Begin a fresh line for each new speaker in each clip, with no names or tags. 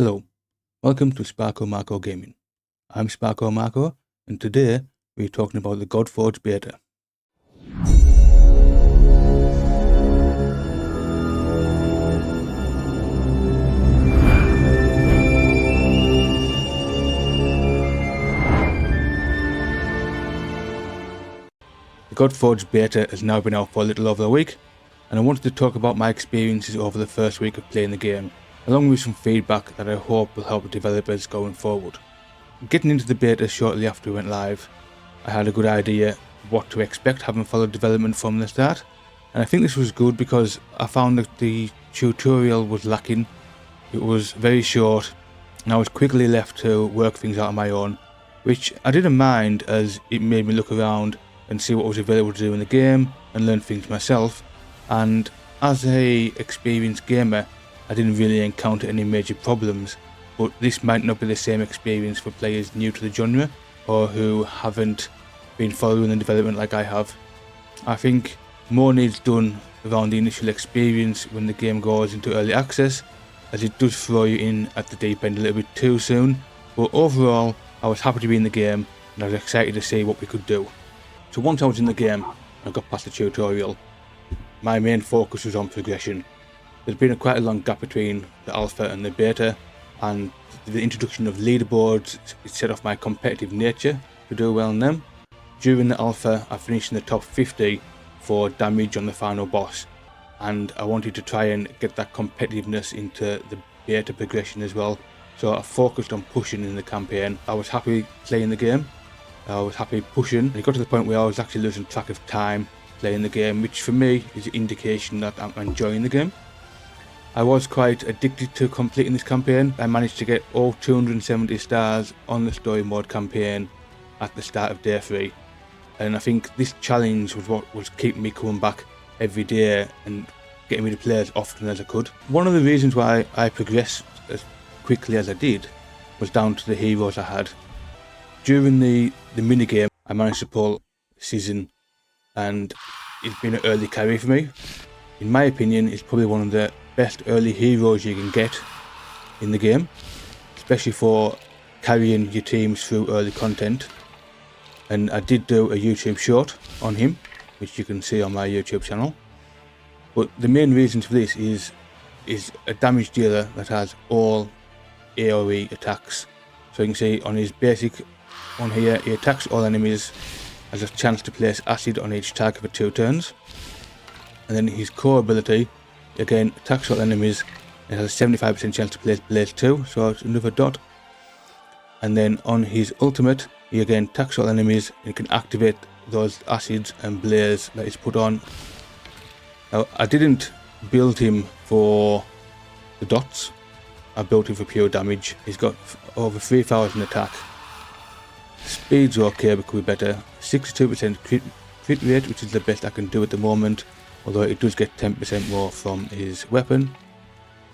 Hello, welcome to Sparko Marco Gaming. I'm Sparko Marco, and today we're talking about the Godforge beta. The Godforge beta has now been out for a little over a week, and I wanted to talk about my experiences over the first week of playing the game, along with some feedback that I hope will help developers going forward. Getting into the beta shortly after we went live, I had a good idea what to expect, having followed development from the start, and I think this was good because I found that the tutorial was lacking. It was very short, and I was quickly left to work things out on my own, which I didn't mind as it made me look around and see what was available to do in the game and learn things myself. And as a experienced gamer, I didn't really encounter any major problems, but this might not be the same experience for players new to the genre or who haven't been following the development like I have. I think more needs done around the initial experience when the game goes into early access, as it does throw you in at the deep end a little bit too soon, but overall I was happy to be in the game and I was excited to see what we could do. So once I was in the game and I got past the tutorial, my main focus was on progression. There's been quite a long gap between the alpha and the beta, and the introduction of leaderboards set off my competitive nature to do well in them. During the alpha I finished in the top 50 for damage on the final boss, and I wanted to try and get that competitiveness into the beta progression as well, so I focused on pushing in the campaign. I was happy playing the game, I was happy pushing. It got to the point where I was actually losing track of time playing the game, which for me is an indication that I'm enjoying the game. I was quite addicted to completing this campaign. I managed to get all 270 stars on the story mode campaign at the start of day 3, and I think this challenge was what was keeping me coming back every day and getting me to play as often as I could. One of the reasons why I progressed as quickly as I did was down to the heroes I had. During the minigame I managed to pull Season, and it's been an early carry for me. In my opinion, it's probably one of the best early heroes you can get in the game, especially for carrying your teams through early content. And I did do a YouTube short on him, which you can see on my YouTube channel. But the main reason for this is a damage dealer that has all AoE attacks. So you can see on his basic one here, he attacks all enemies, has a chance to place acid on each target for 2 turns. And then his core ability, again, attacks all enemies, it has a 75% chance to place Blaze 2, so it's another dot. And then on his ultimate, he again attacks all enemies and can activate those acids and Blaze that is put on. Now, I didn't build him for the dots, I built him for pure damage. He's got over 3000 attack. Speed's okay, but could be better. 62% crit rate, which is the best I can do at the moment, although it does get 10% more from his weapon.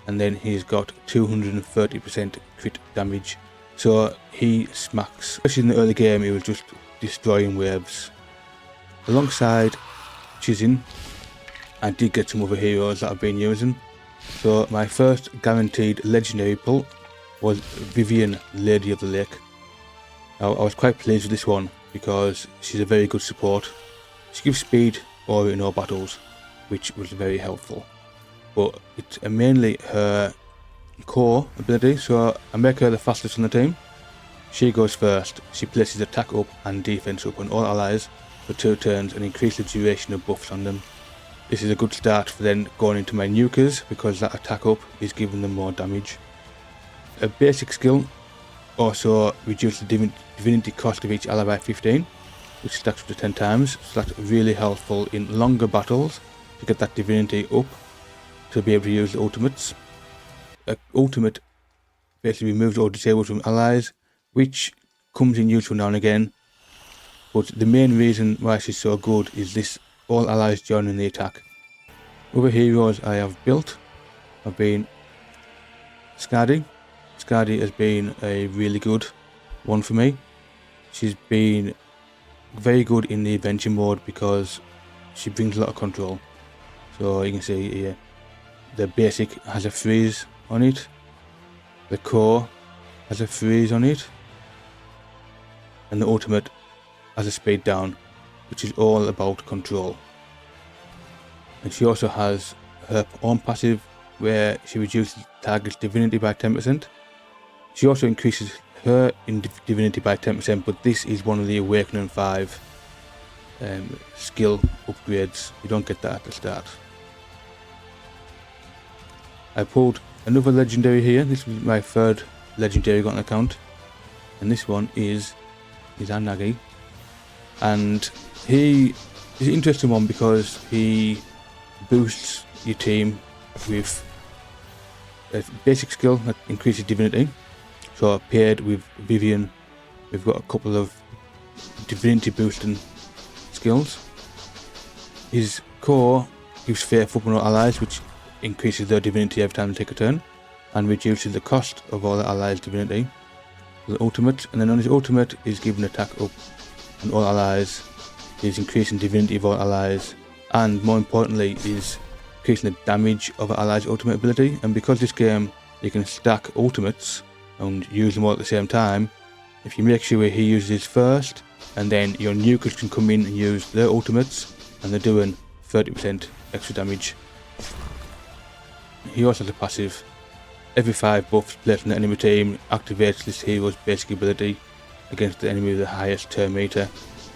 And then he's got 230% crit damage, so he smacks. Especially in the early game, he was just destroying waves. Alongside Chizin, I did get some other heroes that I've been using. So my first guaranteed legendary pull was Vivian, Lady of the Lake. Now, I was quite pleased with this one because she's a very good support. She gives speed or in all battles, which was very helpful. But it's mainly her core ability, so I make her the fastest on the team. She goes first. She places attack up and defense up on all allies for 2 turns and increases the duration of buffs on them. This is a good start for then going into my nukers, because that attack up is giving them more damage. A basic skill also reduces the divinity cost of each ally by 15, which stacks up to 10 times, so that's really helpful in longer battles to get that divinity up to be able to use the ultimates. Ultimate basically removes or disables from allies, which comes in useful now and again, but the main reason why she's so good is this: all allies joining the attack. Other heroes I have built have been Skadi. Skadi has been a really good one for me. She's been very good in the adventure mode because she brings a lot of control. So you can see here, the basic has a freeze on it, The core has a freeze on it, and the ultimate has a speed down, which is all about control. And she also has her own passive where she reduces target's divinity by 10%. She also increases her divinity by 10%, but this is one of the Awakening 5 skill upgrades. You don't get that at the start. I pulled another legendary here. This was my third legendary got on account, and this one is Anagi, and he is an interesting one because he boosts your team with a basic skill that increases divinity. So paired with Vivian, we've got a couple of divinity boosting skills. His core gives faith up on all allies, which increases their divinity every time they take a turn, and reduces the cost of all the allies' divinity. The ultimate, and then on his ultimate is giving attack up on all allies, is increasing divinity of all allies, and more importantly is increasing the damage of an allies' ultimate ability. And because this game you can stack ultimates and use them all at the same time, if you make sure he uses his first, and then your nukers can come in and use their ultimates, and they're doing 30% extra damage. He also has a passive. Every 5 buffs placed on the enemy team activates this hero's basic ability against the enemy with the highest turn meter,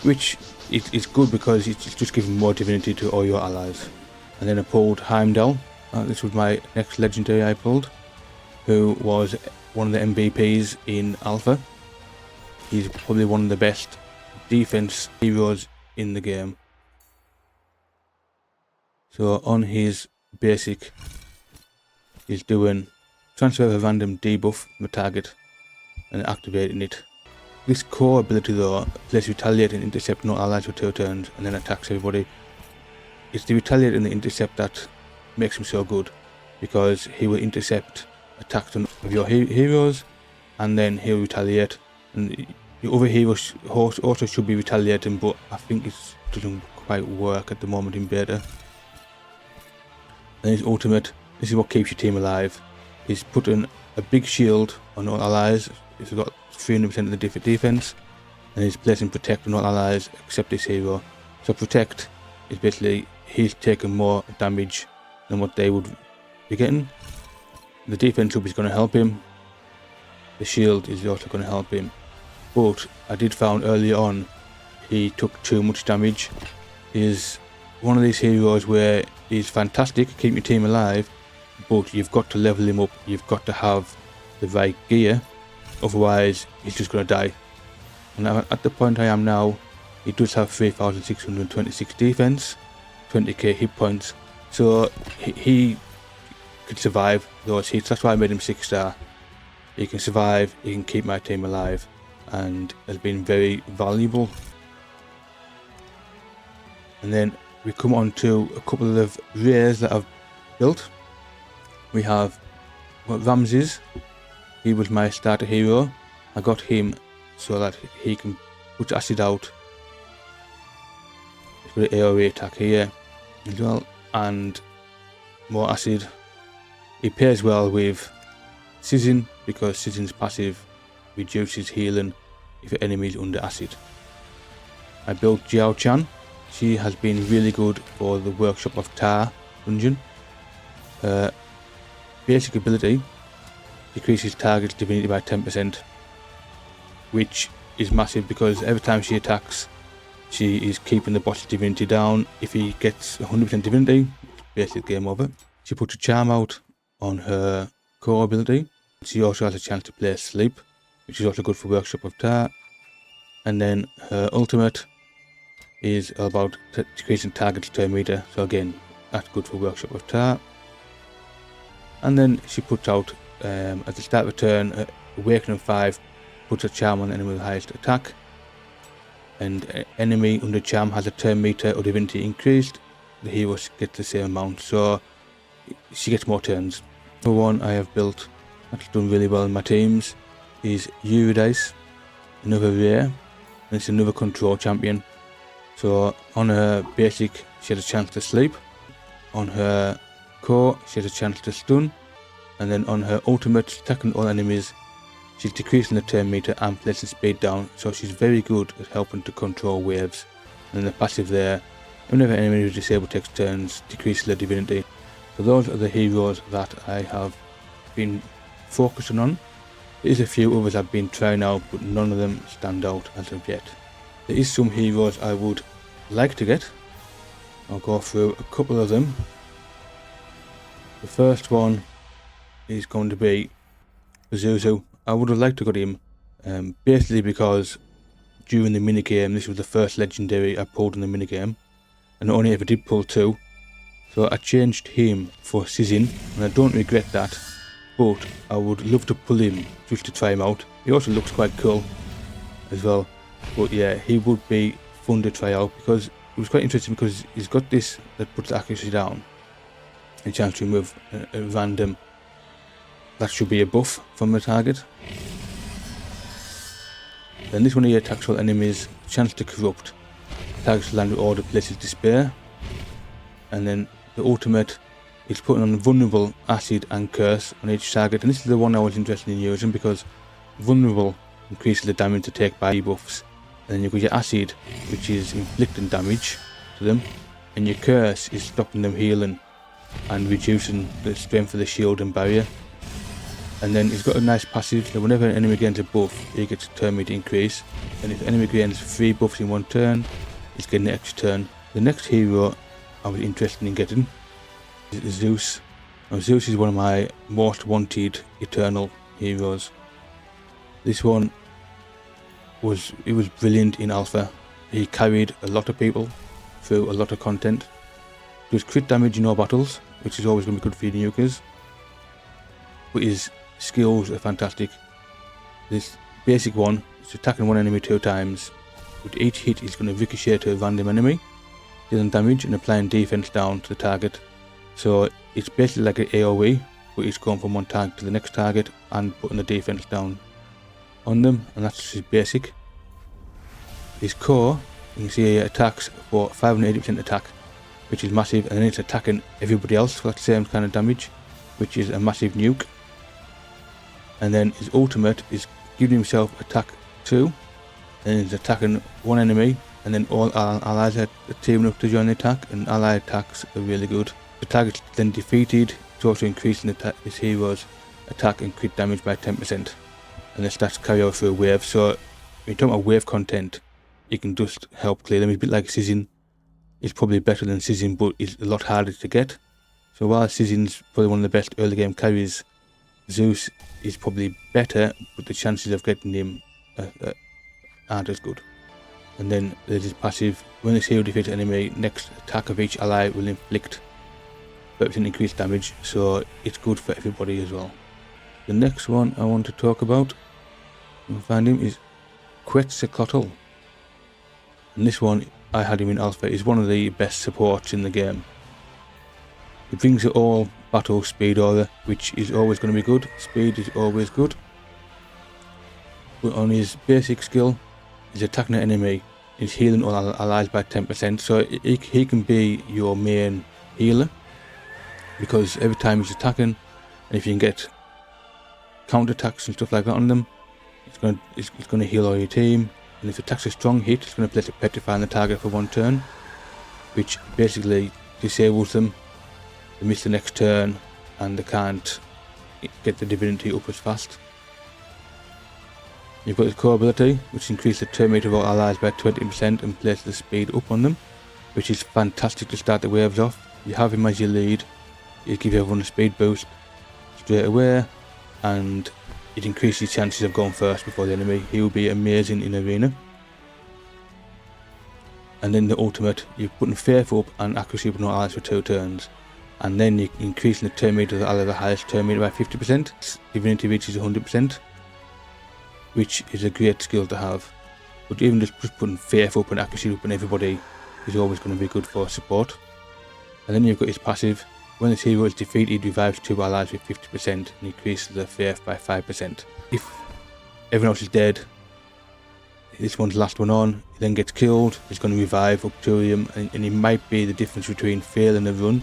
which is good because it's just giving more divinity to all your allies. And then I pulled Heimdall. This was my next legendary I pulled, who was one of the MVPs in Alpha. He's probably one of the best defense heroes in the game. So on his basic, he's doing transfer of a random debuff from a target and activating it. This core ability though plays retaliate and intercept no allies for 2 turns and then attacks everybody. It's the retaliate and the intercept that makes him so good, because he will intercept attacks of your heroes and then he'll retaliate, and your other heroes also should be retaliating, but I think it doesn't quite work at the moment in beta. Then his ultimate, this is what keeps your team alive. He's putting a big shield on all allies. He's got 300% of the defense, and he's placing protect on all allies except this hero. So protect is basically he's taking more damage than what they would be getting. The defense loop is going to help him. The shield is also going to help him. But I did found early on he took too much damage. He's one of these heroes where he's fantastic, keep your team alive, but you've got to level him up. You've got to have the right gear, otherwise he's just going to die. And at the point I am now, he does have 3,626 defense, 20k hit points, so he could survive those hits. That's why I made him 6-star. He can survive, he can keep my team alive, and has been very valuable. And then we come on to a couple of rares that I've built. We have Ramses. He was my starter hero. I got him so that he can put acid out. He's got an AoE attack here as well, and more acid. He pairs well with Sizzin because Sizzin's passive reduces healing if your enemy is under acid. I built Jiao Chan. She has been really good for the Workshop of Tar dungeon. Her basic ability decreases target's divinity by 10%, which is massive because every time she attacks, she is keeping the boss's divinity down. If he gets 100% divinity, it's basically game over. She puts a charm out on her core ability. She also has a chance to play Sleep, which is also good for Workshop of Tar. And then her ultimate is about decreasing target's turn meter, so again, that's good for Workshop of Tar. And then she puts out, at the start of a turn, Awakening 5 puts a charm on the enemy with the highest attack, and enemy under charm has a turn meter or divinity increased, the hero gets the same amount, so she gets more turns. The one I have built that's done really well in my teams is Eurydice, another rare, and it's another control champion. So on her basic she has a chance to sleep, on her core she has a chance to stun, and then on her ultimate, attacking all enemies, she's decreasing the turn meter and placing speed down, so she's very good at helping to control waves. And then the passive there, whenever an enemy is disabled takes turns, decreases their divinity. So those are the heroes that I have been focusing on. There is a few others I've been trying out, but none of them stand out as of yet. There is some heroes I would like to get. I'll go through a couple of them. The first one is going to be Zuzu. I would have liked to get him, basically because during the minigame, this was the first legendary I pulled in the minigame, and I only ever did pull 2. So I changed him for Sizzin, and I don't regret that, but I would love to pull him just to try him out. He also looks quite cool as well, but yeah, he would be fun to try out because it was quite interesting because he's got this that puts the accuracy down, a chance to remove a random, that should be a buff from the target. Then this one here attacks all enemies, chance to corrupt, targets land with order, places despair. And then the ultimate is putting on vulnerable, acid and curse on each target, and this is the one I was interested in using because vulnerable increases the damage to take by debuffs, and then you've got your acid, which is inflicting damage to them, and your curse is stopping them healing and reducing the strength of the shield and barrier. And then he's got a nice passive, so whenever an enemy gains a buff, he gets a turn meter increase, and if the enemy gains 3 buffs in one turn, he's getting an extra turn. The next hero I was interested in getting is Zeus. Now, Zeus is one of my most wanted eternal heroes. This one was brilliant in alpha. He carried a lot of people through a lot of content. He was crit damage in all battles, which is always going to be good for your nukers. But his skills are fantastic. This basic one is attacking one enemy 2 times. With each hit he's going to ricochet to a random enemy, dealing damage and applying defense down to the target. So it's basically like an AoE, but he's going from one target to the next target and putting the defense down on them, and that's his basic. His core, you can see he attacks for 580% attack, which is massive, and then it's attacking everybody else for that same kind of damage, which is a massive nuke. And then his ultimate is giving himself attack 2, and he's attacking one enemy, and then all allies are teaming up to join the attack, and ally attacks are really good. The target's then defeated, it's also increasing his hero's attack and crit damage by 10%, and the stats carry over through a wave. So when you're talking about wave content, you can just help clear them. It's a bit like Sizzin. It's probably better than Sizzin, but it's a lot harder to get. So while Sizzin's probably one of the best early game carries, Zeus is probably better, but the chances of getting him aren't as good. And then there's his passive. When this hero defeats an enemy, next attack of each ally will inflict 30% increased damage, so it's good for everybody as well. The next one I want to talk about, you'll find him, is Quetzalcoatl. And this one, I had him in alpha, is one of the best supports in the game. He brings it all battle speed aura, which is always going to be good. Speed is always good. But on his basic skill, he's attacking an enemy, he's healing all allies by 10%, so he can be your main healer, because every time he's attacking, and if you can get counter attacks and stuff like that on them, it's going to heal all your team. And if it attacks a strong hit, it's going to place a petrify on the target for 1 turn, which basically disables them. They miss the next turn and they can't get the divinity up as fast. You've got his core ability, which increases the turn meter of all allies by 20% and places the speed up on them, which is fantastic to start the waves off. You have him as your lead, it gives everyone a speed boost straight away, and it increases chances of going first before the enemy. He will be amazing in arena. And then the ultimate, you're putting faith up and accuracy up on all allies for 2 turns, and then you're increasing the turn meter of the ally, the highest turn meter, by 50%. Divinity reaches 100%, which is a great skill to have. But even just putting faith up and accuracy up on everybody is always going to be good for support. And then you've got his passive. When this hero is defeated, he revives 2 allies with 50% and increases the faith by 5%. If everyone else is dead, this one's the last one on, he then gets killed, he's going to revive up to him, and it might be the difference between failing a run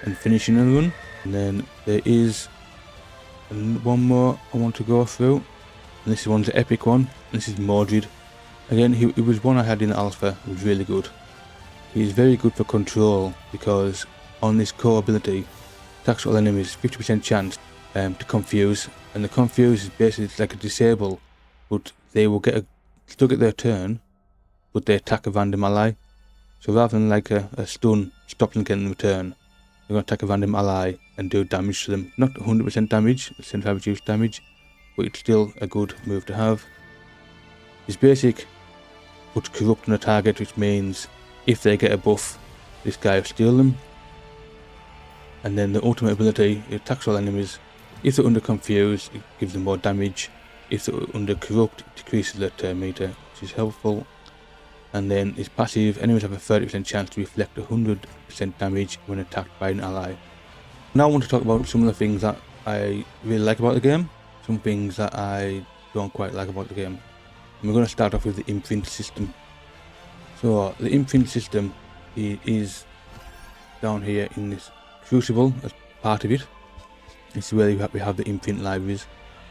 and finishing a run. And then there is And one more I want to go through, and this one's the epic one. This is Mordred. Again, it was one I had in alpha. It was really good. He's very good for control because on this core ability, attacks all enemies 50% chance to confuse, and the confuse is basically it's like a disable, but they will still get their turn, but they attack a random ally. So rather than like a stun, stop them getting the turn, they're going to attack a random ally and do damage to them. Not 100% damage, 75 reduced damage, but it's still a good move to have. His basic puts corrupt on a target, which means if they get a buff, this guy will steal them. And then the ultimate ability, it attacks all enemies. If they're under confuse, it gives them more damage. If they're under corrupt, it decreases their turn meter, which is helpful. And then his passive, enemies have a 30% chance to reflect 100% damage when attacked by an ally. Now I want to talk about some of the things that I really like about the game, some things that I don't quite like about the game. And we're going to start off with the imprint system. So the imprint system is down here in this crucible as part of it. This is where we have the imprint libraries.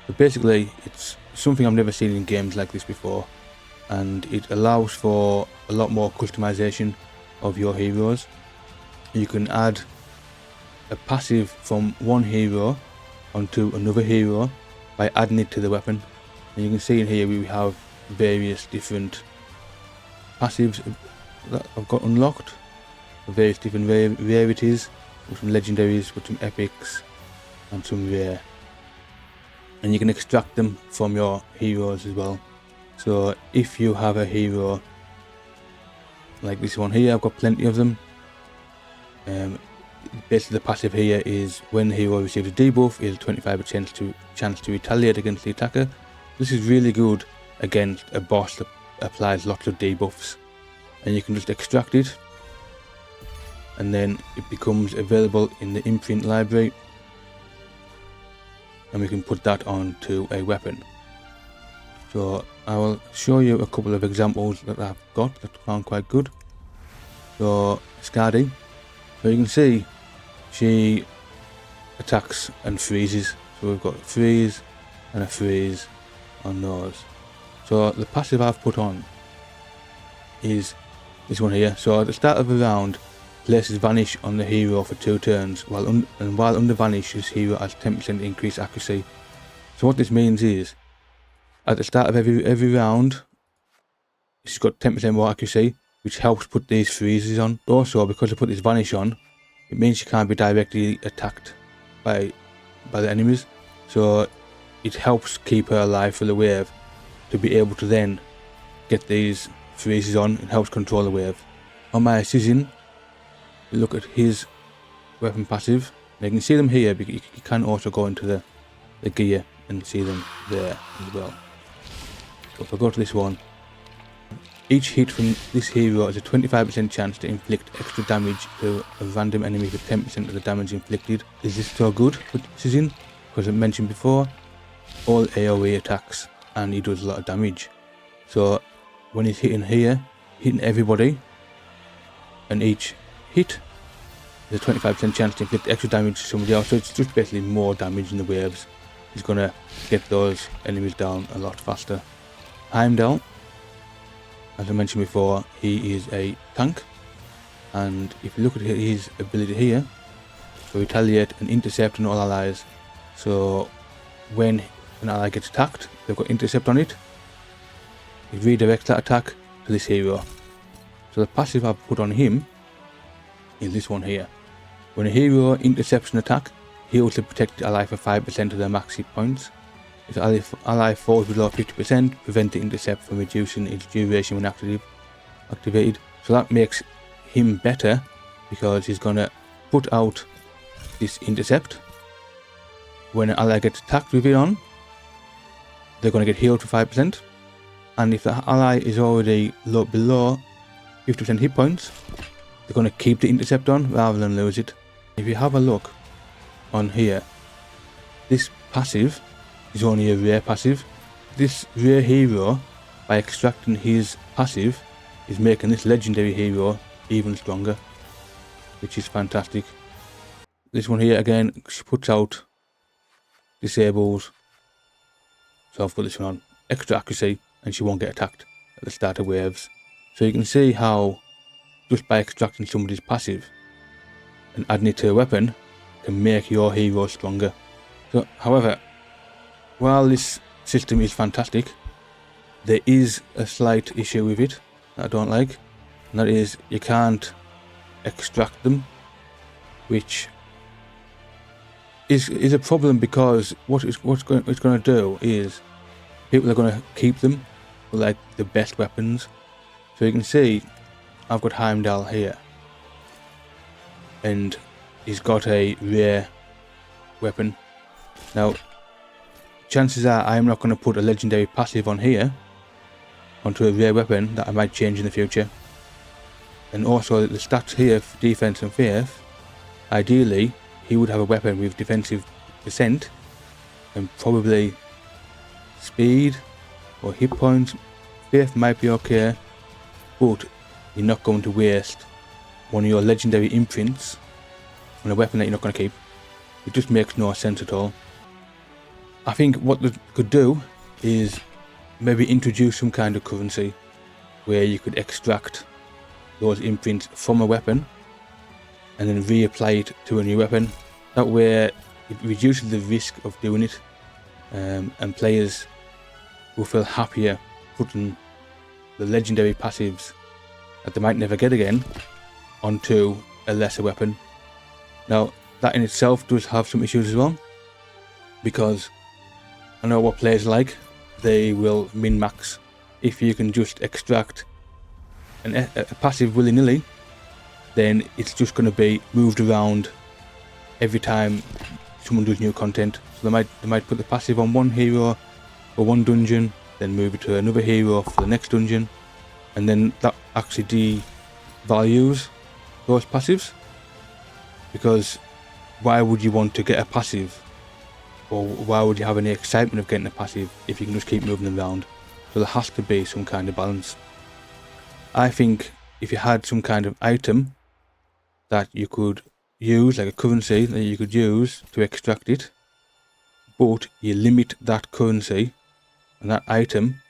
So basically it's something I've never seen in games like this before, and it allows for a lot more customization of your heroes. You can add a passive from one hero onto another hero by adding it to the weapon. And you can see in here we have various different passives that I've got unlocked, various different rarities, some legendaries, with some epics and some rare. And you can extract them from your heroes as well. So if you have a hero like this one here, I've got plenty of them. Basically the passive here is when the hero receives a debuff, is 25% chance to retaliate against the attacker. This is really good against a boss that applies lots of debuffs. And you can just extract it, and then it becomes available in the imprint library, and we can put that onto a weapon. So I will show you a couple of examples that I've got that I found quite good. So Skadi, so you can see she attacks and freezes. So we've got a freeze and a freeze on those. So the passive I've put on is this one here. So at the start of a round, places vanish on the hero for 2 turns, while under vanish, this hero has 10% increased accuracy. So what this means is, at the start of every round, she's got 10% more accuracy, which helps put these freezes on. Also, because I put this vanish on, it means she can't be directly attacked by the enemies. So it helps keep her alive for the wave, to be able to then get these freezes on. It helps control the wave. On my Assassin, you look at his weapon passive, and you can see them here, but you can also go into the gear and see them there as well. So if I go to this one, each hit from this hero has a 25% chance to inflict extra damage to a random enemy for 10% of the damage inflicted. Is this so good with Assassin? Because I mentioned before, all AoE attacks, and he does a lot of damage. So when he's hitting here, hitting everybody, and each hit, there's a 25% chance to inflict extra damage to somebody else. So it's just basically more damage in the waves. He's gonna get those enemies down a lot faster. Heimdall, as I mentioned before, he is a tank, and if you look at his ability here, so retaliate and intercept on all allies. So when an ally gets attacked, they've got intercept on it, it redirects that attack to this hero. So the passive I've put on him is this one here. When a hero intercepts an attack, heals the protected ally for 5% of their max hit points. If the ally falls below 50%, prevent the intercept from reducing its duration when activated. So that makes him better, because he's gonna put out this intercept. When an ally gets attacked with it on, they're gonna get healed for 5%. And if the ally is already below 50% hit points, they're going to keep the intercept on rather than lose it. If you have a look on here, this passive is only a rare passive. This rare hero, by extracting his passive, is making this legendary hero even stronger, which is fantastic. This one here again, she puts out disables. So I've got this one on extra accuracy, and she won't get attacked at the start of waves. So you can see how just by extracting somebody's passive and adding it to a weapon can make your hero stronger. So, however, while this system is fantastic, there is a slight issue with it that I don't like, and that is you can't extract them, which is a problem, because what it's going to do is people are going to keep them for like the best weapons. So you can see I've got Heimdall here, and he's got a rare weapon. Now, chances are I'm not going to put a legendary passive on here onto a rare weapon that I might change in the future. And also the stats here for defense and faith, ideally he would have a weapon with defensive percent and probably speed or hit points. Faith might be okay, but you're not going to waste one of your legendary imprints on a weapon that you're not going to keep. It just makes no sense at all. I think what they could do is maybe introduce some kind of currency where you could extract those imprints from a weapon and then reapply it to a new weapon. That way it reduces the risk of doing it, and players will feel happier putting the legendary passives that they might never get again onto a lesser weapon. Now, that in itself does have some issues as well, because I know what players like. They will min-max. If you can just extract a passive willy-nilly, then it's just going to be moved around every time someone does new content. So they might put the passive on one hero for one dungeon, then move it to another hero for the next dungeon, and then that actually devalues those passives. Because why would you want to get a passive, or why would you have any excitement of getting a passive if you can just keep moving them around? So there has to be some kind of balance. I think if you had some kind of item that you could use, like a currency that you could use to extract it, but you limit that currency and that item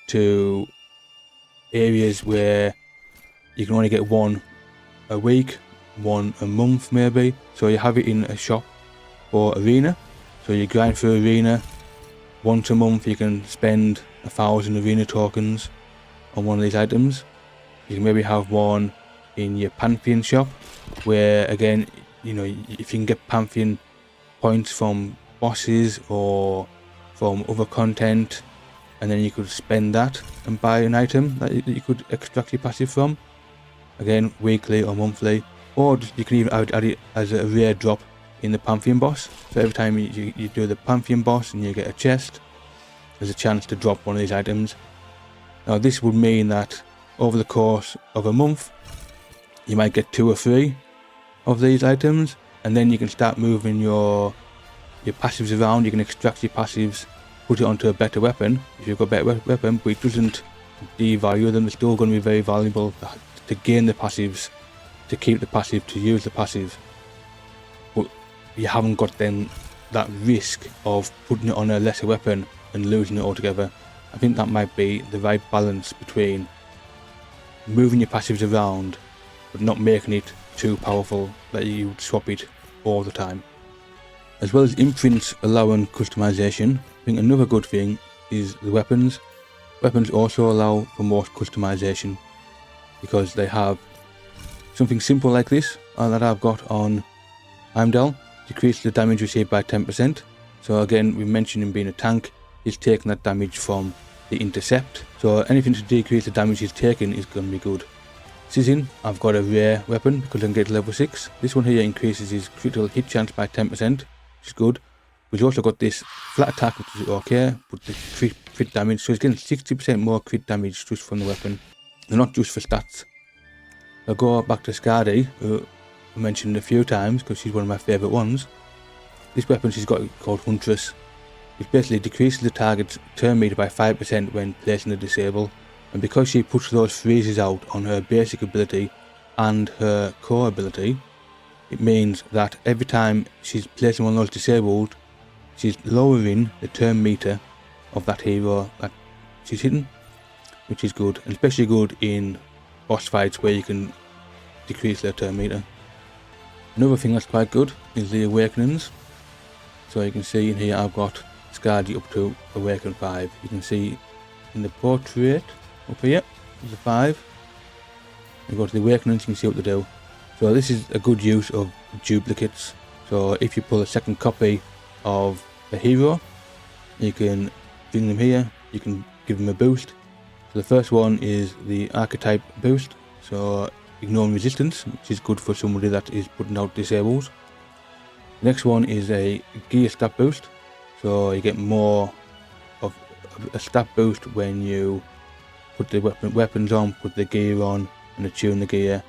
to areas where you can only get one a week, one a month maybe. So you have it in a shop or arena. So you grind for arena. Once a month you can spend 1,000 arena tokens on one of these items. You can maybe have one in your Pantheon shop, where again, you know, if you can get Pantheon points from bosses or from other content, and then you could spend that and buy an item that you could extract your passive from, again weekly or monthly. Or you can even add it as a rare drop in the Pantheon boss. So every time you do the Pantheon boss and you get a chest, there's a chance to drop one of these items. Now this would mean that over the course of a month you might get 2 or 3 of these items, and then you can start moving your passives around. You can extract your passives, put it onto a better weapon if you've got a better weapon, but it doesn't devalue them. They're still going to be very valuable to gain the passives, to keep the passive, to use the passive, but you haven't got then that risk of putting it on a lesser weapon and losing it altogether. I think that might be the right balance between moving your passives around but not making it too powerful that you would swap it all the time. As well as imprints allowing customization, I think another good thing is the weapons. Weapons also allow for more customization, because they have something simple like this that I've got on Heimdall. Decrease the damage received by 10%. So again, we mentioned him being a tank, he's taking that damage from the intercept. So anything to decrease the damage he's taking is going to be good. Sizzin, I've got a rare weapon because I can get to level 6. This one here increases his critical hit chance by 10%, which is good. We've also got this flat attack, which is okay, but the crit damage, so he's getting 60% more crit damage just from the weapon. They're not just for stats. I'll go back to Skadi, who I mentioned a few times because she's one of my favourite ones. This weapon she's got called Huntress. It basically decreases the target's turn meter by 5% when placing a disable, and because she puts those freezes out on her basic ability and her core ability, it means that every time she's placing one of those disabled, she's lowering the turn meter of that hero that she's hitting, which is good, and especially good in boss fights where you can decrease their turn meter. Another thing that's quite good is the awakenings. So you can see in here I've got Scardy up to awaken 5. You can see in the portrait up here, there's a 5. You go to the awakenings, you can see what they do. So this is a good use of duplicates. So if you pull a second copy of a hero, you can bring them here, you can give them a boost. So the first one is the archetype boost, so ignoring resistance, which is good for somebody that is putting out disables. The next one is a gear stat boost, so you get more of a stat boost when you put the weapons on, put the gear on, and attune the gear.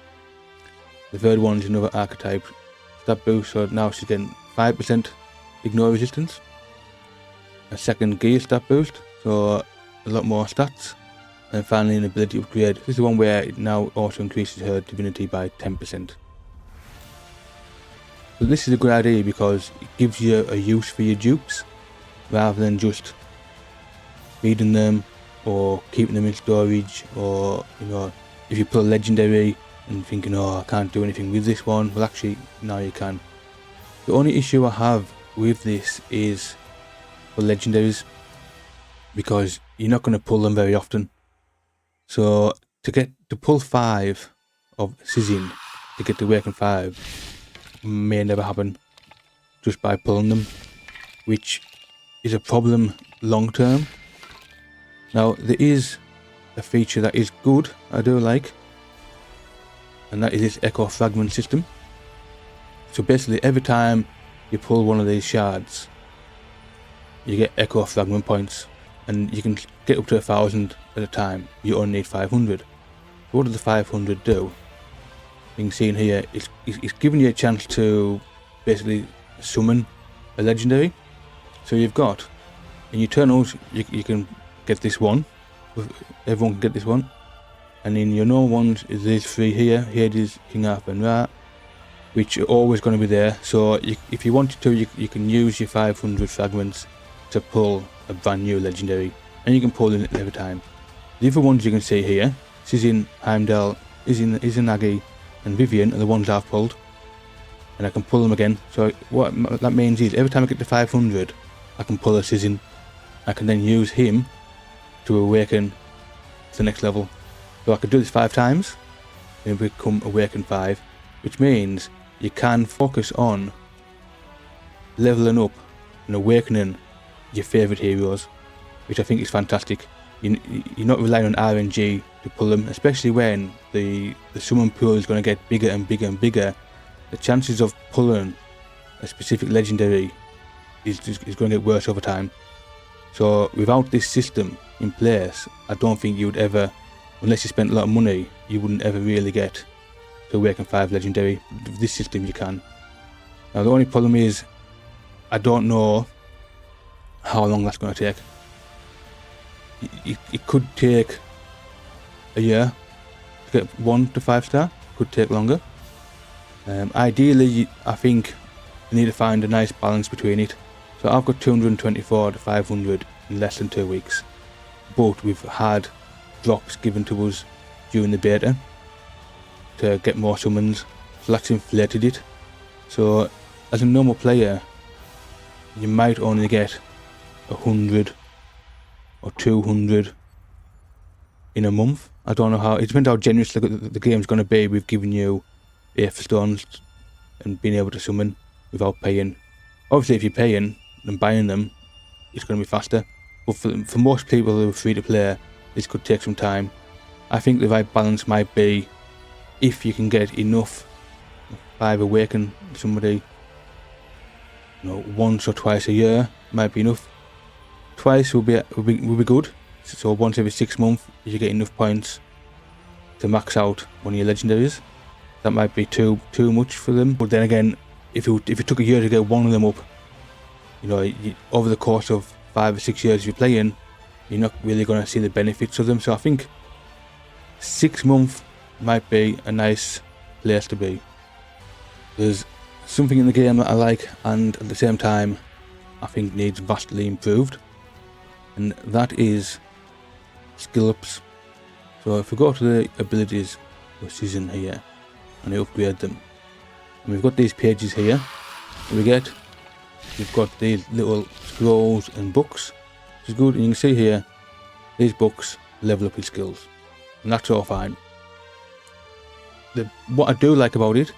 The third one is another archetype stat boost, so now she's getting 5% ignore resistance. A second gear stat boost, so a lot more stats. And finally an ability upgrade. This is the one where it now also increases her divinity by 10%. So this is a good idea because it gives you a use for your dupes, rather than just feeding them or keeping them in storage, or if you pull a legendary and thinking, oh, I can't do anything with this one, well actually now you can. The only issue I have with this is for legendaries, because you're not going to pull them very often. So to pull 5 of Sizzin to get to Awaken 5 may never happen just by pulling them, which is a problem long term. Now there is a feature that is good, I do like, and that is this echo fragment system. So basically every time you pull one of these shards, you get echo fragment points, and you can get up to 1,000 at a time. You only need 500. What does the 500 do? You can see in here, it's giving you a chance to basically summon a legendary. So you've got, in your turtles, you can get this one. Everyone can get this one. And in your normal ones, is these 3 here. Hades, King Arthur and Ra, which are always going to be there. So if you wanted to, you can use your 500 fragments to pull a brand new legendary, and you can pull in it every time. The other ones you can see here, Sizzin, Heimdall, Izanagi and Vivian are the ones I've pulled, and I can pull them again. So what that means is every time I get to 500 I can pull a Sizzin. I can then use him to awaken to the next level. So I could do this 5 times and become awaken 5, which means you can focus on leveling up and awakening your favourite heroes, which I think is fantastic. You're not relying on RNG to pull them, especially when the summon pool is going to get bigger and bigger and bigger. The chances of pulling a specific legendary is going to get worse over time. So without this system in place, I don't think you would ever, unless you spent a lot of money, you wouldn't ever really get to Awaken 5 legendary. With this system you can. Now the only problem is, I don't know how long that's going to take. It could take a year to get 1 to 5 star, could take longer. Ideally, I think you need to find a nice balance between it. So I've got 224 to 500 in less than 2 weeks, but we've had drops given to us during the beta to get more summons, so that's inflated it. So as a normal player, you might only get 100 or 200 in a month. I don't know how, it depends how generous the game's going to be with giving you Aether Stones and being able to summon without paying. Obviously if you're paying and buying them, it's going to be faster, but for most people who are free to play, this could take some time. I think the right balance might be, if you can get enough 5 awaken somebody, once or twice a year might be enough. Twice will be good. So once every 6 months you get enough points to max out one of your legendaries. That might be too much for them. But then again, if it took a year to get one of them up, over the course of 5 or 6 years you're playing, you're not really going to see the benefits of them. So I think 6 months might be a nice place to be. There's something in the game that I like, and at the same time I think needs vastly improved, and that is skill ups. So if we go to the abilities for season here and we upgrade them, and we've got these pages here, we've got these little scrolls and books, which is good, and you can see here these books level up your skills, and that's all fine. What I do like about it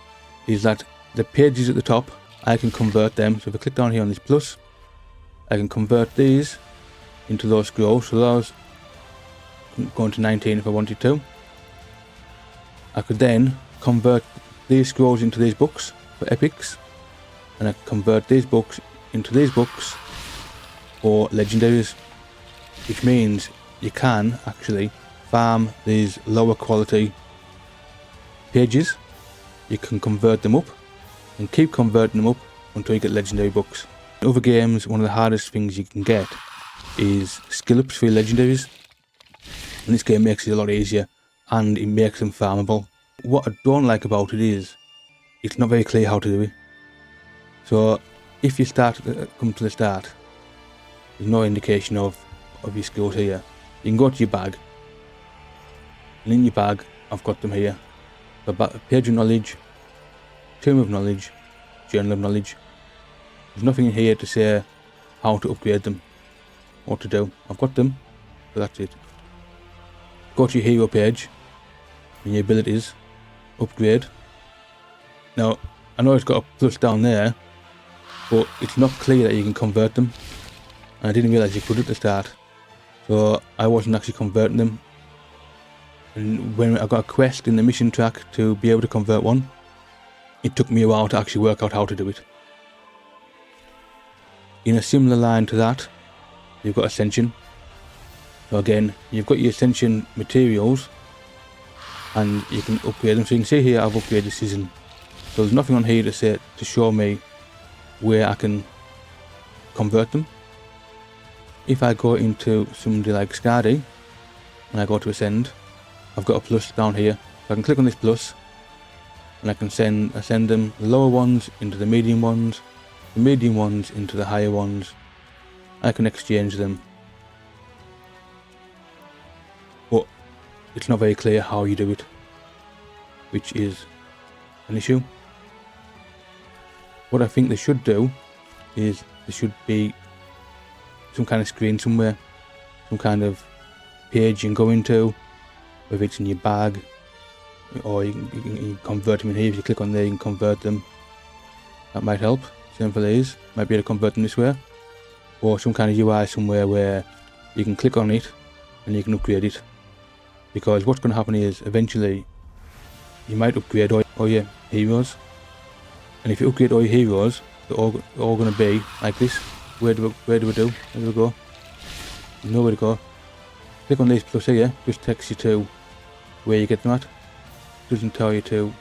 is that the pages at the top, I can convert them. So if I click down here on this plus, I can convert these into those scrolls. So those going to 19 if I wanted to. I could then convert these scrolls into these books for epics, and I could convert these books into these books for legendaries, which means you can actually farm these lower quality pages. You can convert them up and keep converting them up until you get legendary books. In other games, one of the hardest things you can get is skill ups for your legendaries, and this game makes it a lot easier and it makes them farmable. What I don't like about it is it's not very clear how to do it. So if you come to the start, there's no indication of your skills here. You can go to your bag, and in your bag I've got them here. The page of knowledge, tomb of knowledge, journal of knowledge. There's nothing in here to say how to upgrade them, what to do. I've got them, so that's it. Go to your hero page, and your abilities, upgrade. Now, I know it's got a plus down there, but it's not clear that you can convert them. And I didn't realise you could at the start, so I wasn't actually converting them. And when I got a quest in the mission track to be able to convert one, it took me a while to actually work out how to do it. In a similar line to that, you've got Ascension. So again, you've got your Ascension materials, and you can upgrade them. So you can see here I've upgraded season. So there's nothing on here to show me where I can convert them. If I go into somebody like Scardy, and I go to Ascend, I've got a plus down here. So I can click on this plus, and I can send them the lower ones into the medium ones, the medium ones into the higher ones. I can exchange them, but it's not very clear how you do it, which is an issue. What I think they should do is there should be some kind of screen somewhere, some kind of page you can go into, whether it's in your bag, or you can convert them in here. If you click on there, you can convert them. That might help. Same for these, might be able to convert them this way, or some kind of UI somewhere where you can click on it and you can upgrade it. Because what's going to happen is eventually you might upgrade all your heroes, and if you upgrade all your heroes, they're all going to be like this. Where do we go? There's nowhere to go. Click on this plus here, just takes you to where you get them at. Doesn't tell you to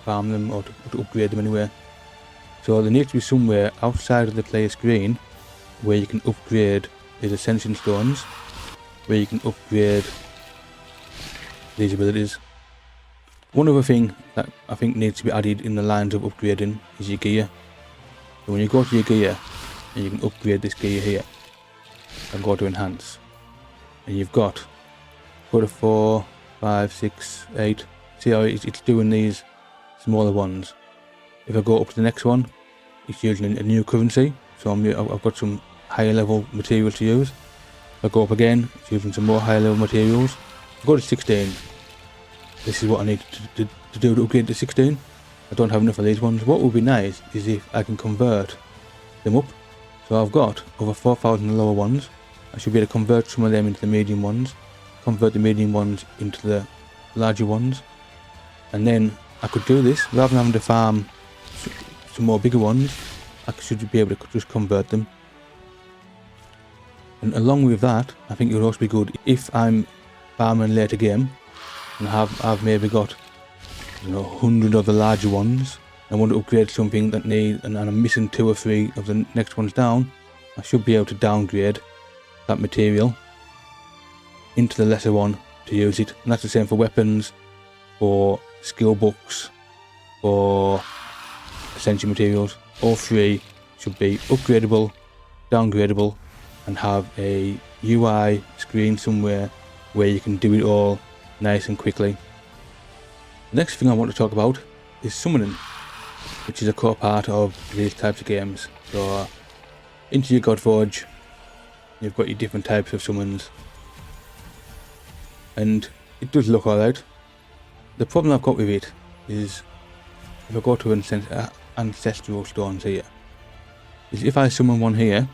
farm them or to upgrade them anywhere. So there needs to be somewhere outside of the player screen where you can upgrade these Ascension Stones, where you can upgrade these abilities. One other thing that I think needs to be added in the lines of upgrading is your gear. So when you go to your gear, and you can upgrade this gear here, and go to enhance, and you've got 4, 5, 6, 8. See how it's doing these smaller ones. If I go up to the next one, it's using a new currency, so I've got some higher level material to use. If I go up again, it's using some more higher level materials. If I go to 16, this is what I need to do to upgrade to 16. I don't have enough of these ones. What would be nice is if I can convert them up. So I've got over 4,000 lower ones. I should be able to convert some of them into the medium ones, convert the medium ones into the larger ones, and then I could do this rather than having to farm some more bigger ones. I should be able to just convert them. And along with that, I think it would also be good if I'm farming later game and I've maybe got 100 of the larger ones. I want to upgrade something that and I'm missing 2 or 3 of the next ones down. I should be able to downgrade that material into the lesser one to use it. And that's the same for weapons, for skill books, for Ascension materials. All 3 should be upgradable, downgradable, and have a UI screen somewhere where you can do it all nice and quickly. The next thing I want to talk about is summoning, which is a core part of these types of games. So into your Godforge, you've got your different types of summons, and it does look alright. The problem I've got with it is, if I go to ancestral stones here, is if I summon one here,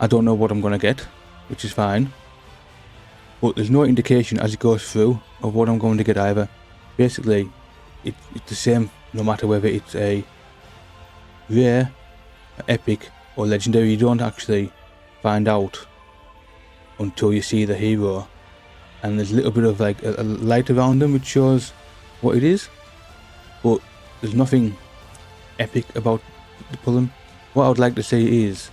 I don't know what I'm going to get, which is fine, but there's no indication as it goes through of what I'm going to get either. Basically, it's the same no matter whether it's a rare, epic or legendary. You don't actually find out until you see the hero, and there's a little bit of like a light around them which shows what it is, but there's nothing epic about the pulling. What I would like to see is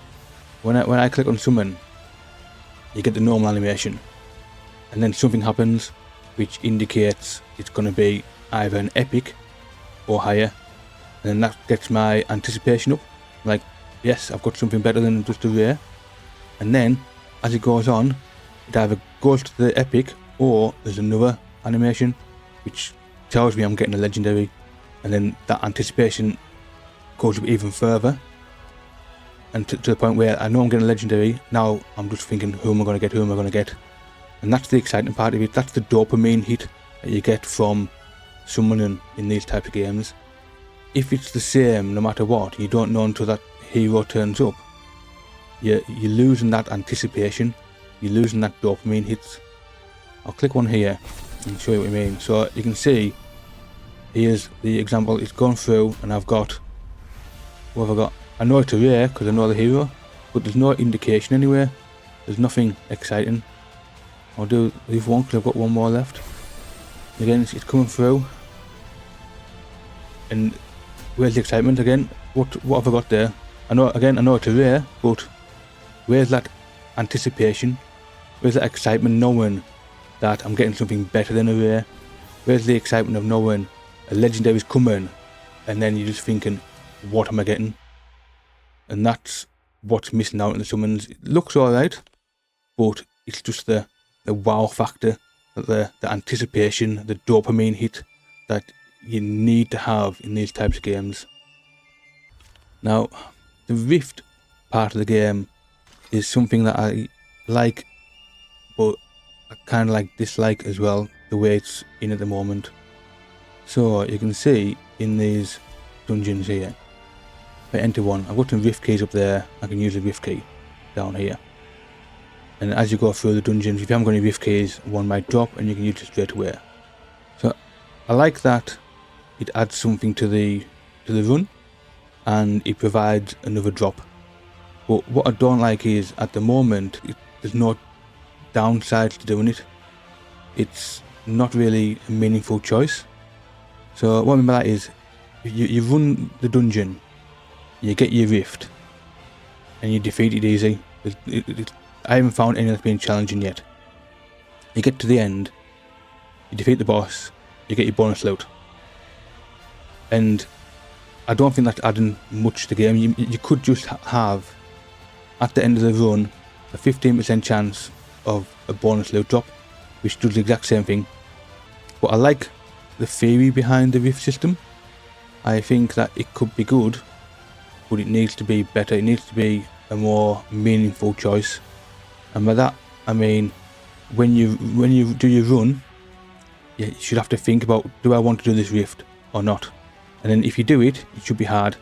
when I click on summon, you get the normal animation, and then something happens which indicates it's going to be either an epic or higher, and then that gets my anticipation up, like, yes, I've got something better than just a rare. And then as it goes on, it either goes to the epic or there's another animation which tells me I'm getting a legendary, and then that anticipation goes up even further, and to the point where I know I'm getting a legendary. Now I'm just thinking, who am I going to get? And that's the exciting part of it. That's the dopamine hit that you get from summoning in these types of games. If it's the same no matter what, you don't know until that hero turns up, you're losing that anticipation, you're losing that dopamine hits. I'll click one here and show you what I mean. So you can see, here's the example. It's gone through and I've got, what have I got? I know it's a rare because I know the hero, but there's no indication anywhere. There's nothing exciting. I'll do leave one because I've got one more left. Again, it's coming through, and where's the excitement again? What have I got there? I know it's a rare, but where's that anticipation? Where's that excitement knowing that I'm getting something better than a rare? Where's the excitement of knowing a legendary is coming, and then you're just thinking, what am I getting? And that's what's missing out in the summons. It looks alright, but it's just the wow factor, the anticipation, the dopamine hit that you need to have in these types of games. Now, the Rift part of the game is something that I like, but I kind of like dislike as well, the way it's in at the moment. So you can see in these dungeons here, if I enter one, I've got some Rift keys up there. I can use the Rift key down here. And as you go through the dungeons, if you haven't got any Rift keys, one might drop and you can use it straight away. So I like that it adds something to the run, and it provides another drop. But what I don't like is, at the moment, there's no downsides to doing it. It's not really a meaningful choice. So what I mean by that is, you run the dungeon, you get your Rift, and you defeat it easy. I haven't found any that's been challenging yet. You get to the end, you defeat the boss, you get your bonus loot. And I don't think that's adding much to the game. You could just have, at the end of the run, a 15% chance of a bonus loot drop, which does the exact same thing. But I like the theory behind the Rift system. I think that it could be good, but it needs to be better. It needs to be a more meaningful choice. And by that I mean, when you do your run, you should have to think about, do I want to do this Rift or not? And then if you do it, it should be hard.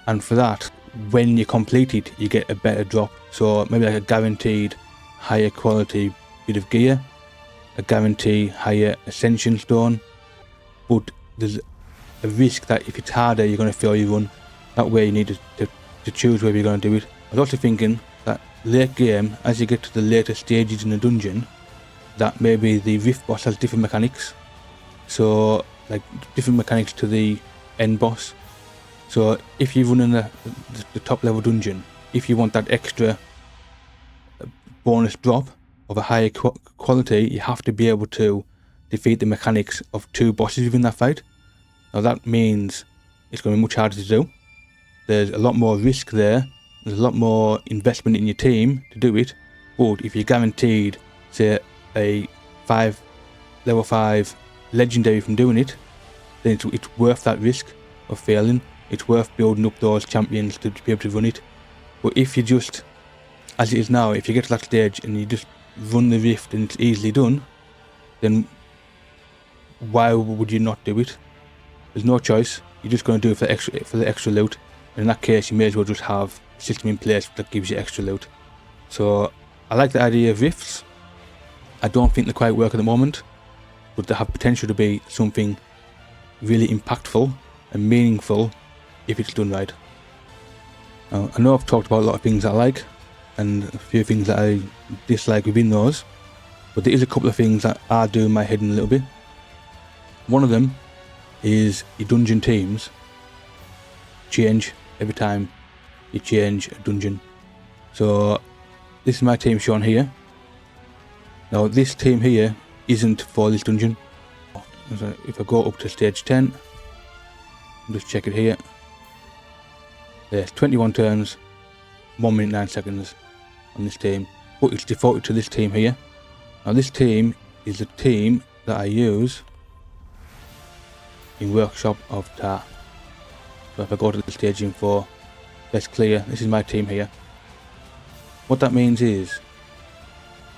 And for that, when you complete it, you get a better drop. So maybe like a guaranteed higher quality bit of gear, a guaranteed higher ascension stone. But there's a risk that if it's harder, you're going to fail your run. That way you need to choose whether you're going to do it. I was also thinking that late game, as you get to the later stages in the dungeon, that maybe the Rift boss has different mechanics. So like different mechanics to the end boss. So if you run in the top level dungeon, if you want that extra bonus drop of a higher quality, you have to be able to defeat the mechanics of 2 bosses within that fight. Now that means it's going to be much harder to do there's a lot more risk there, there's a lot more investment in your team to do it, but if you're guaranteed, say, a level 5 legendary from doing it, then it's worth that risk of failing. It's worth building up those champions to be able to run it. But if you just, as it is now, if you get to that stage and you just run the rift and it's easily done, then why would you not do it? There's no choice. You're just going to do it for the extra loot. And in that case, you may as well just have a system in place that gives you extra loot. So I like the idea of rifts. I don't think they quite work at the moment, but they have potential to be something really impactful and meaningful if it's done right. Now, I know I've talked about a lot of things I like and a few things that I dislike within those, but there is a couple of things that are doing my head in a little bit. One of them is your dungeon teams change every time you change a dungeon. So this is my team shown here. Now this team here isn't for this dungeon. So if I go up to stage 10, just check it here. There's 21 turns, 1 minute 9 seconds on this team, but it's defaulted to this team here. Now this team is the team that I use in Workshop of Tar. So if I go to the stage info, let's clear, this is my team here. What that means is,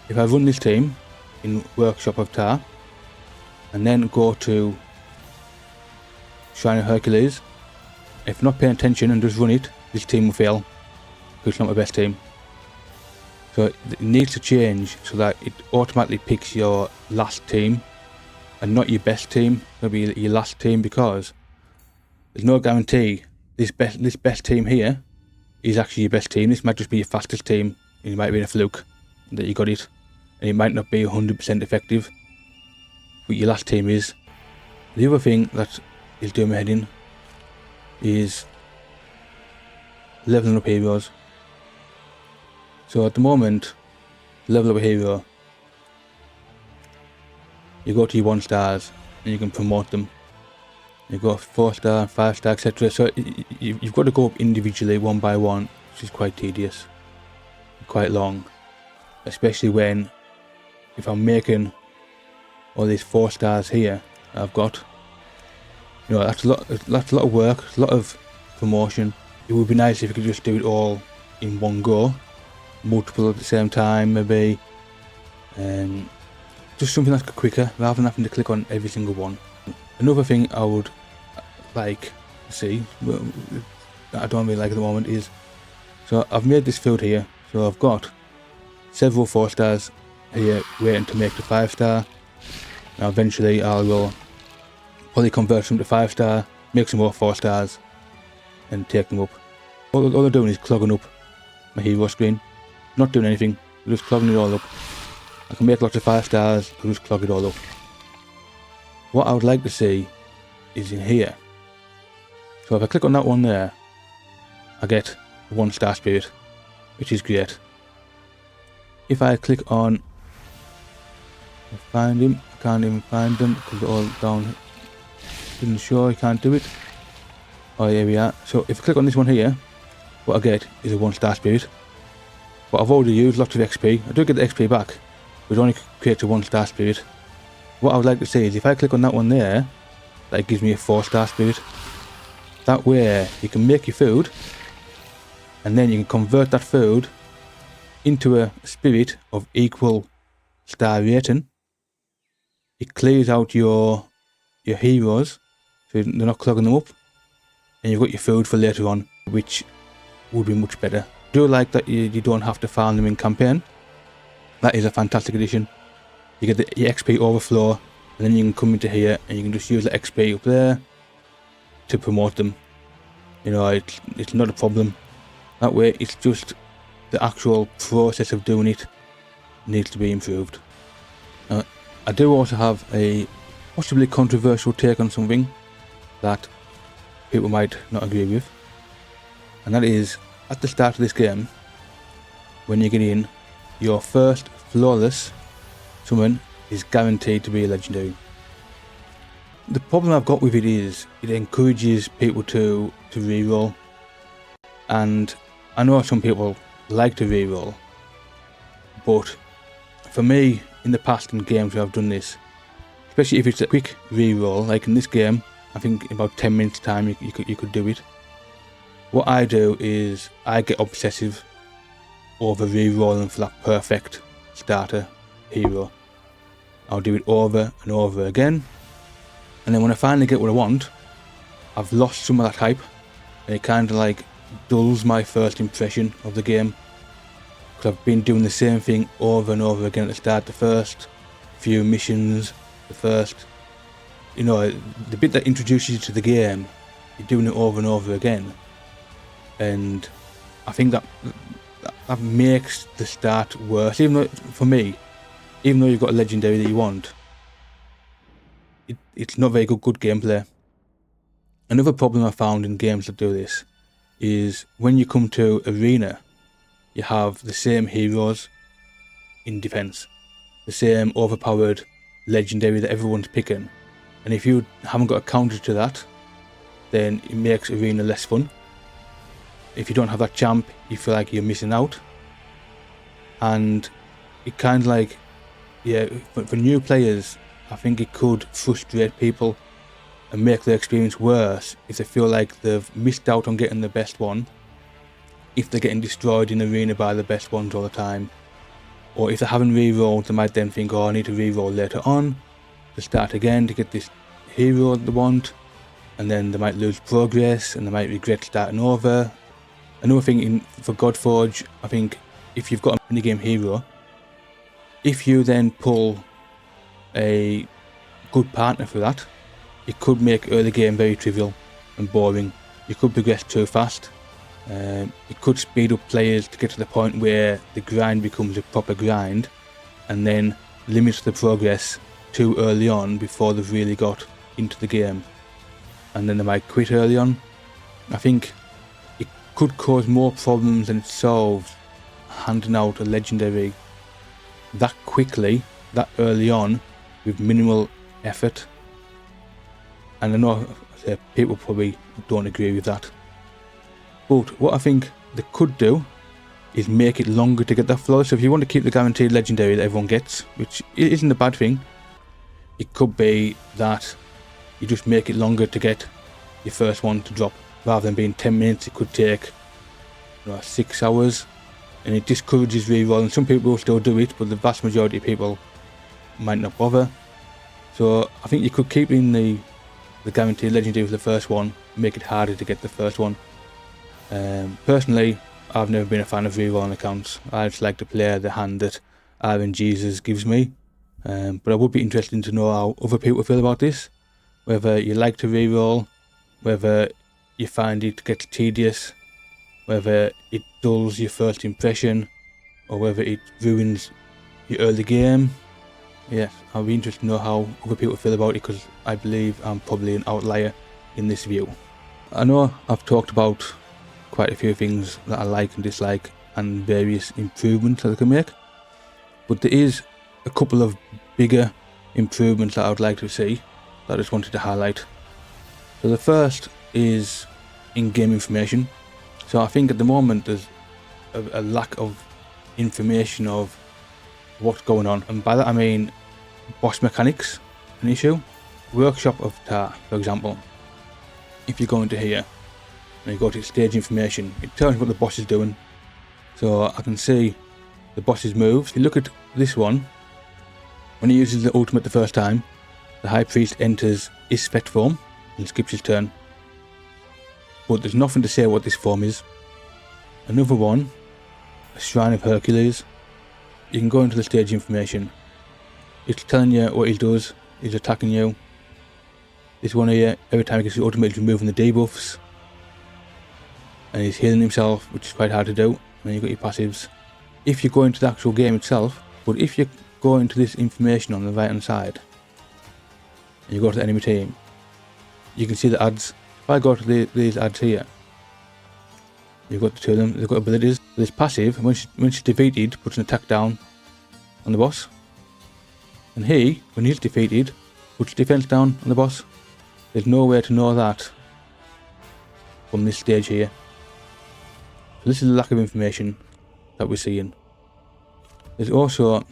if I run this team in Workshop of Tar, and then go to Shrine of Hercules, if I'm not paying attention and just run it, this team will fail, because it's not my best team. So it needs to change so that it automatically picks your last team, and not your best team. It'll be your last team, because there's no guarantee this best team here is actually your best team. This might just be your fastest team, and it might be a fluke that you got it, and it might not be 100% effective, but your last team is. The other thing that is doing my head in is leveling up heroes. So at the moment, level up a hero, you go to your 1 stars and you can promote them. You go 4 star, 5 star, etc. So you've got to go up individually, one by one, which is quite tedious, quite long, especially when, if I'm making all these 4 stars here that I've got, you know, that's a lot of work, a lot of promotion. It would be nice if you could just do it all in one go, multiple at the same time maybe, just something that's quicker rather than having to click on every single one. Another thing I would like to see, but I don't really like at the moment, is, so I've made this field here, so I've got several 4 stars here waiting to make the 5 star. Now eventually I will probably convert them to 5 star, make some more 4 stars and take them up. All they're doing is clogging up my hero screen, not doing anything, they're just clogging it all up. I can make lots of 5 stars, I'll just clog it all up. What I would like to see is in here. So if I click on that one there, I get 1 star spirit, which is great. If I click on find him, I can't even find them because they're all down. Didn't show, I can't do it. Oh, here we are. So if I click on this one here, what I get is a 1 star spirit. But I've already used lots of XP. I do get the XP back, but it only creates a 1 star spirit. What I would like to see is if I click on that one there, that gives me a 4 star spirit. That way you can make your food, and then you can convert that food into a spirit of equal star rating. It clears out your heroes, so they're not clogging them up, and you've got your food for later on, which would be much better. I do like that you don't have to farm them in campaign. That is a fantastic addition. You get the XP overflow, and then you can come into here and you can just use the XP up there to promote them. You know, it's not a problem. That way, it's just the actual process of doing it needs to be improved. I do also have a possibly controversial take on something that people might not agree with, and that is, at the start of this game, when you get in, your first flawless summon is guaranteed to be a legendary. The problem I've got with it is it encourages people to reroll. And I know some people like to reroll, but for me, in the past in games where I've done this, especially if it's a quick reroll, like in this game, I think in about 10 minutes time you could do it. What I do is I get obsessive over rerolling for that perfect starter hero. I'll do it over and over again, and then when I finally get what I want, I've lost some of that hype, and it kind of like dulls my first impression of the game, because I've been doing the same thing over and over again at the start. The first few missions, the first, the bit that introduces you to the game, you're doing it over and over again, and I think that makes the start worse. Even though, for me, even though you've got a legendary that you want, it's not very good gameplay. Another problem I found in games that do this is when you come to arena, you have the same heroes in defense, the same overpowered legendary that everyone's picking, and if you haven't got a counter to that, then it makes arena less fun. If you don't have that champ, you feel like you're missing out, and it kind of like, for new players, I think it could frustrate people and make their experience worse if they feel like they've missed out on getting the best one, if they're getting destroyed in arena by the best ones all the time, or if they haven't re-rolled, they might then think, oh, I need to re-roll later on to start again to get this hero they want, and then they might lose progress and they might regret starting over. Another thing for Godforge, I think if you've got a minigame hero, if you then pull a good partner for that, it could make early game very trivial and boring. You could progress too fast. It could speed up players to get to the point where the grind becomes a proper grind, and then limits the progress too early on before they've really got into the game, and then they might quit early on. I think it could cause more problems than it solves handing out a legendary that quickly, that early on, with minimal effort. And I know people probably don't agree with that, but what I think they could do is make it longer to get that flow. So if you want to keep the guaranteed legendary that everyone gets, which isn't a bad thing, it could be that you just make it longer to get your first one to drop. Rather than being 10 minutes, it could take 6 hours, and it discourages rerolling. Some people will still do it, but the vast majority of people might not bother. So I think you could keep in the guaranteed legendary for the first one, make it harder to get the first one. Personally, I've never been a fan of rerolling accounts. I just like to play the hand that RNGesus gives me. But I would be interested to know how other people feel about this. Whether you like to reroll, whether you find it gets tedious, whether it dulls your first impression, or whether it ruins your early game. Yeah, I'll be interested to know how other people feel about it, because I believe I'm probably an outlier in this view. I know I've talked about quite a few things that I like and dislike, and various improvements that I can make, but there is a couple of bigger improvements that I would like to see that I just wanted to highlight. So the first is in-game information. So I think at the moment there's a lack of information of what's going on, and by that I mean boss mechanics, an issue. Workshop of Tar, for example. If you go into here and you go to stage information, it tells you what the boss is doing. So I can see the boss's moves. If you look at this one, when he uses the ultimate the first time, the High Priest enters his Sphet form and skips his turn. But there's nothing to say what this form is. Another one, a Shrine of Hercules. You can go into the stage information. It's telling you what he does. He's attacking you. This one here, every time he gets his ultimate, he's removing the debuffs. And he's healing himself, which is quite hard to do. And then you've got your passives. If you go into the actual game itself, but if you go into this information on the right hand side, and you go to the enemy team, you can see the ads. If I go to these ads here, you've got the two of them, they've got abilities. This passive, when she's defeated, puts an attack down on the boss. And he, when he's defeated, puts defense down on the boss. There's no way to know that from this stage here. So this is the lack of information that we're seeing. There's also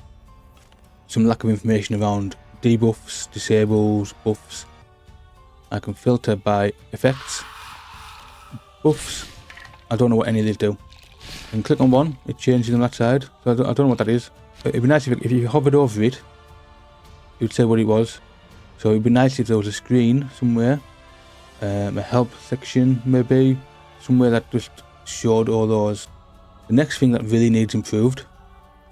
some lack of information around debuffs, disables, buffs. I can filter by effects. Buffs, I don't know what any of these do. I can click on one, it changes on that side, so I don't know what that is. It'd be nice if you hovered over it, it would say what it was. So it'd be nice if there was a screen somewhere, a help section maybe, somewhere that just showed all those. The next thing that really needs improved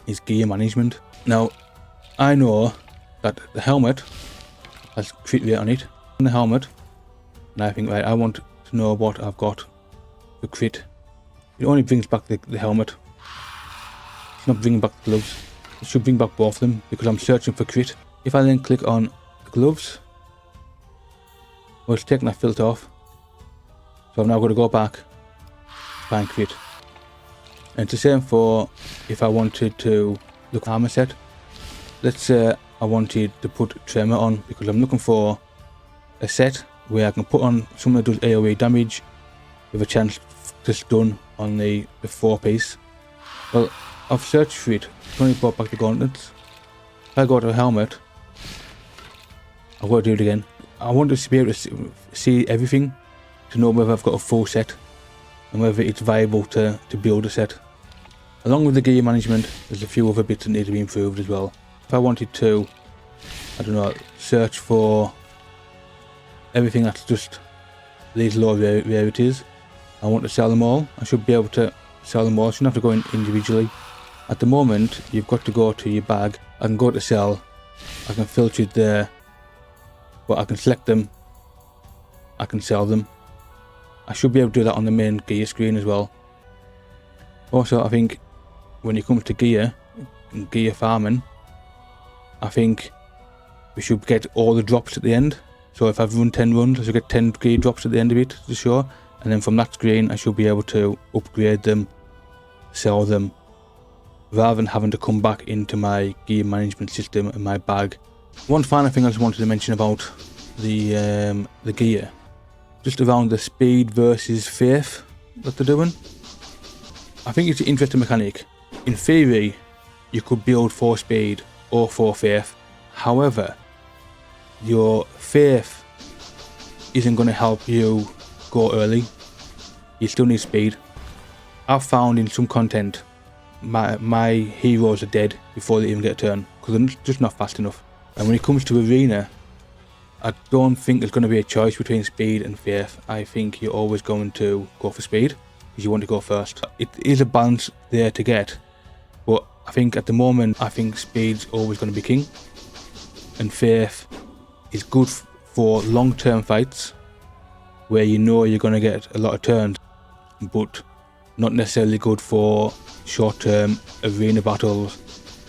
is gear management. Now, I know that the helmet has crit rate on it, on the helmet, and I think, right, I want to know what I've got for crit. It only brings back the helmet. It's not bringing back the gloves. It should bring back both of them because I'm searching for crit. If I then click on the gloves, well, it's taking that filter off. So I've now got to go back, find crit. And it's the same for if I wanted to look at armor set. Let's say I wanted to put tremor on because I'm looking for a set where I can put on something that does AoE damage with a chance to stun on the 4-piece. Well, I've searched for it. It's only brought back the gauntlets. If I go to a helmet, I've got to do it again. I want to be able to see everything to know whether I've got a full set and whether it's viable to build a set. Along with the gear management, there's a few other bits that need to be improved as well. If I wanted to, I don't know, search for everything that's just these low rarities, I want to sell them all. I should be able to sell them all. I shouldn't have to go in individually. At the moment, you've got to go to your bag. I can go to sell. I can filter it there. But I can select them. I can sell them. I should be able to do that on the main gear screen as well. Also, I think when it comes to gear and gear farming, I think we should get all the drops at the end. So if I've run 10 runs, I should get 10 gear drops at the end of it to show. And then from that screen, I should be able to upgrade them, sell them, rather than having to come back into my gear management system and my bag. One final thing I just wanted to mention about the gear, just around the speed versus faith that they're doing. I think it's an interesting mechanic. In theory, you could build for speed or for faith. However, your faith isn't going to help you go early. You still need speed. I've found in some content my heroes are dead before they even get a turn because they're just not fast enough. And when it comes to arena, I don't think there's going to be a choice between speed and faith. I think you're always going to go for speed because you want to go first. It is a balance there to get, but I think at the moment, I think speed's always going to be king, and faith is good for long-term fights where you know you're going to get a lot of turns, but not necessarily good for short-term arena battles,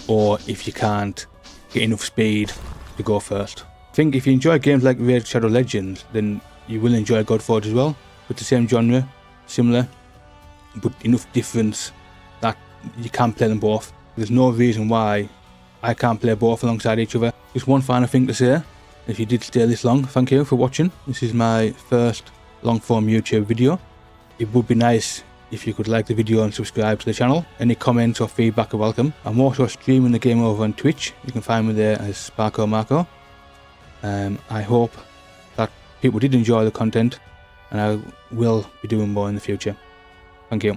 or if you can't get enough speed to go first. I think if you enjoy games like Raid Shadow Legends, then you will enjoy Godforge as well. With the same genre, similar, but enough difference that you can play them both. There's no reason why I can't play both alongside each other. Just one final thing to say. If you did stay this long, thank you for watching. This is my first long-form YouTube video. It would be nice if you could like the video and subscribe to the channel. Any comments or feedback are welcome. I'm also streaming the game over on Twitch. You can find me there as Sparko Marco. I hope that people did enjoy the content, and I will be doing more in the future. Thank you.